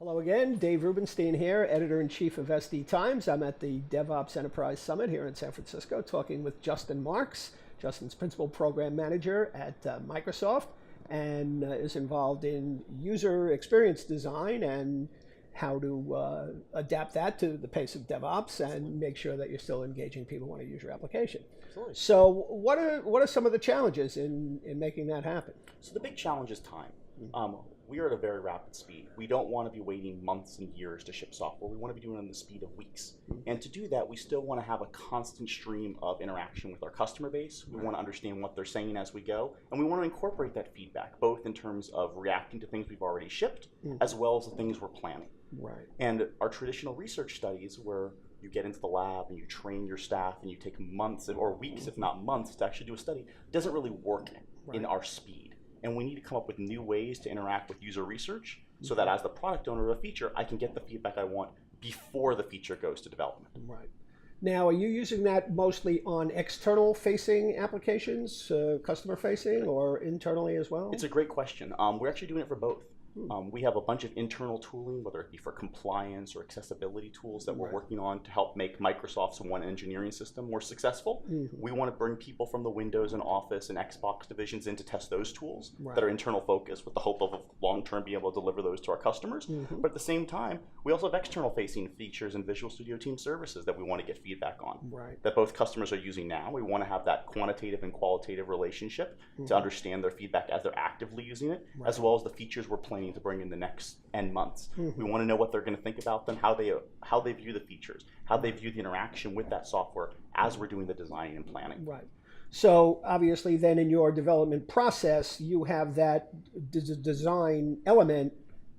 Hello again, Dave Rubenstein here, Editor-in-Chief of SD Times. I'm at the DevOps Enterprise Summit here in San Francisco talking with JustinMarks. Justin's Principal Program Manager at Microsoft and is involved in user experience design and how to adapt that to the pace of DevOps and make sure that you're still engaging people who want to use your application. Absolutely. So what are some of the challenges in making that happen? So the big challenge is time. We are at a very rapid speed. We don't want to be waiting months and years to ship software. We want to be doing it in the speed of weeks. And to do that, we still want to have a constant stream of interaction with our customer base. We want to understand what they're saying as we go. And we want to incorporate that feedback, both in terms of reacting to things we've already shipped, as well as the things we're planning. Right. And our traditional research studies, where you get into the lab and you train your staff and you take months or weeks, if not months, to actually do a study, doesn't really work in our speed. And we need to come up with new ways to interact with user research so that as the product owner of a feature, I can get the feedback I want before the feature goes to development. Right. Now, are you using that mostly on external facing applications, customer facing, or internally as well? It's a great question. We're actually doing it for both. We have a bunch of internal tooling, whether it be for compliance or accessibility tools that we're working on to help make Microsoft's one engineering system more successful. We want to bring people from the Windows and Office and Xbox divisions in to test those tools that are internal focused with the hope of long-term being able to deliver those to our customers. But at the same time, we also have external facing features in Visual Studio Team Services that we want to get feedback on that both customers are using now. We want to have that quantitative and qualitative relationship to understand their feedback as they're actively using it, as well as the features we're planning to bring in the next N months. We want to know what they're going to think about them, how they view the features, how they view the interaction with that software as we're doing the design and planning. Right. So obviously then in your development process, you have that design element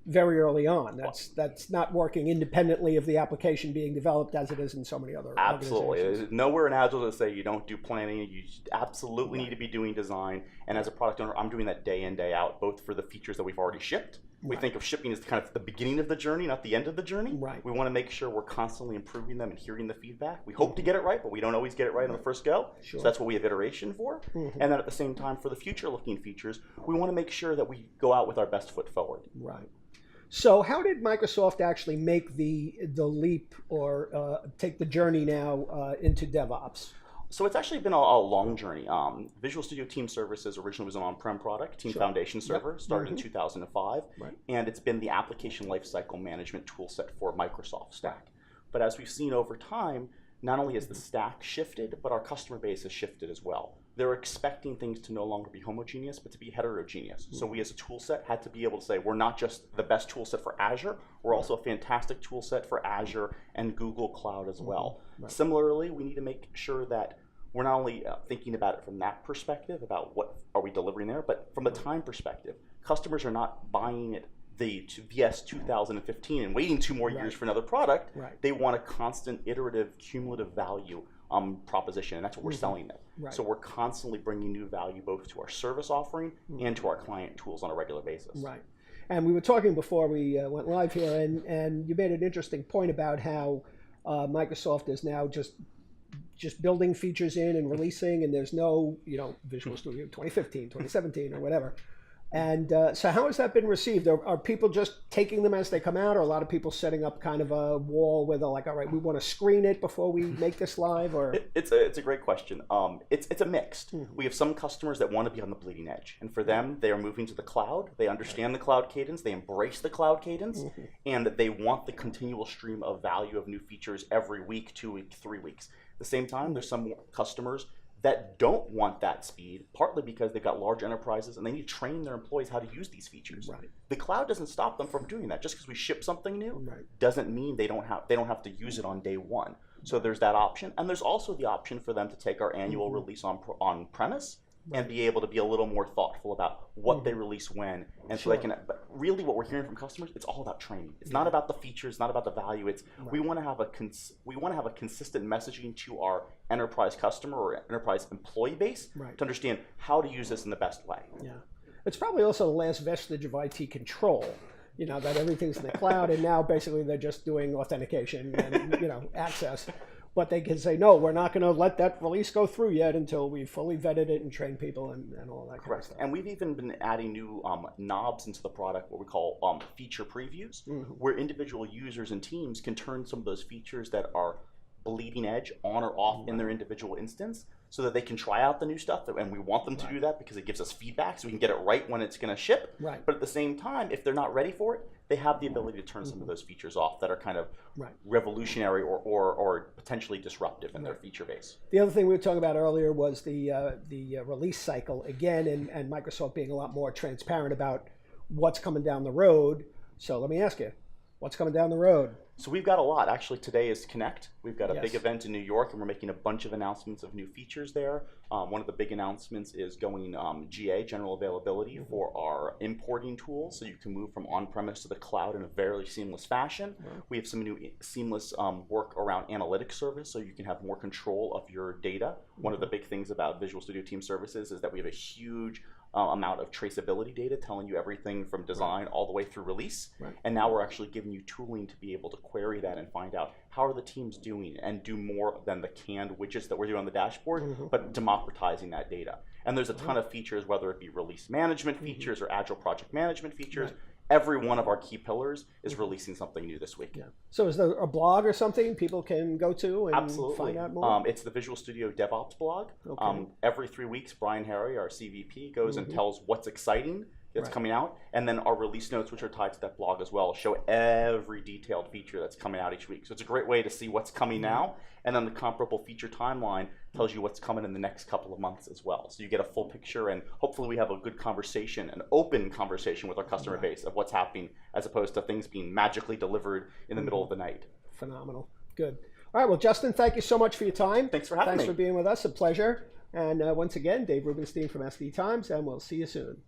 very early on. That's not working independently of the application being developed as it is in so many other Absolutely. organizations. Nowhere in Agile to say you don't do planning. You absolutely need to be doing design. And as a product owner, I'm doing that day in, day out, both for the features that we've already shipped. We think of shipping as kind of the beginning of the journey, not the end of the journey. We want to make sure we're constantly improving them and hearing the feedback. We hope to get it right, but we don't always get it right on the first go. So that's what we have iteration for. And then at the same time, for the future-looking features, we want to make sure that we go out with our best foot forward. Right. So how did Microsoft actually make the leap or take the journey now into DevOps? So it's actually been a long journey. Visual Studio Team Services originally was an on-prem product, Team Foundation Server, started in 2005, and it's been the application lifecycle management toolset for Microsoft stack. But as we've seen over time, not only has the stack shifted, but our customer base has shifted as well. They're expecting things to no longer be homogeneous, but to be heterogeneous. So we as a tool set had to be able to say, we're not just the best tool set for Azure, we're also a fantastic tool set for Azure and Google Cloud as well. Similarly, we need to make sure that we're not only thinking about it from that perspective, about what are we delivering there, but from the time perspective. Customers are not buying it the VS 2015 and waiting 2 more years for another product. They want a constant iterative cumulative value proposition, and that's what we're selling them. So we're constantly bringing new value both to our service offering and to our client tools on a regular basis. Right. And we were talking before we went live here, and you made an interesting point about how Microsoft is now just building features in and releasing, and there's no, Visual Studio 2015, 2017, or whatever. And so how has that been received? Are people just taking them as they come out, or a lot of people setting up kind of a wall where they're like, all right, we want to screen it before we make this live? Or It's a great question. It's a mixed. We have some customers that want to be on the bleeding edge, and for them, they are moving to the cloud. They understand the cloud cadence, they embrace the cloud cadence, and they want the continual stream of value of new features every week, 2 weeks, 3 weeks. At the same time, there's some customers that don't want that speed, partly because they've got large enterprises and they need to train their employees how to use these features. The cloud doesn't stop them from doing that. Just because we ship something new doesn't mean they don't have to use it on day one. So there's that option, and there's also the option for them to take our annual release on premise and be able to be a little more thoughtful about what they release when, and so they can. But really, what we're hearing from customers, it's all about training. It's not about the features, not about the value. It's we want to have a consistent messaging to our enterprise customer or enterprise employee base to understand how to use this in the best way. Yeah, it's probably also the last vestige of IT control. That everything's in the cloud, and now basically they're just doing authentication and access. but they can say, no, we're not going to let that release go through yet until we fully vetted it and trained people and all that kind of stuff. And we've even been adding new knobs into the product, what we call feature previews, where individual users and teams can turn some of those features that are bleeding edge on or off in their individual instance, so that they can try out the new stuff. And we want them to do that because it gives us feedback so we can get it right when it's going to ship. But at the same time, if they're not ready for it, they have the ability to turn some of those features off that are kind of revolutionary or potentially disruptive in their feature base. The other thing we were talking about earlier was the release cycle again, and Microsoft being a lot more transparent about what's coming down the road. So let me ask you, what's coming down the road? So we've got a lot. Actually, today is Connect. We've got a big event in New York, and we're making a bunch of announcements of new features there. One of the big announcements is going GA, general availability, for our importing tools, so you can move from on-premise to the cloud in a very seamless fashion. We have some new seamless work around analytics service, so you can have more control of your data. One of the big things about Visual Studio Team Services is that we have a huge amount of traceability data telling you everything from design all the way through release. And now we're actually giving you tooling to be able to query that and find out how are the teams doing and do more than the canned widgets that we're doing on the dashboard, but democratizing that data. And there's a ton of features, whether it be release management features or agile project management features. Every one of our key pillars is releasing something new this week. So is there a blog or something people can go to and find out more? It's the Visual Studio DevOps blog. Every 3 weeks, Brian Harry, our CVP, goes and tells what's exciting that's coming out. And then our release notes, which are tied to that blog as well, show every detailed feature that's coming out each week. So it's a great way to see what's coming now. And then the comparable feature timeline tells you what's coming in the next couple of months as well. So you get a full picture, and hopefully we have a good conversation, an open conversation with our customer base of what's happening, as opposed to things being magically delivered in the middle of the night. Phenomenal. Good. All right. Well, Justin, thank you so much for your time. Thanks for having me. Thanks for being with us. A pleasure. And once again, Dave Rubenstein from SD Times, and we'll see you soon.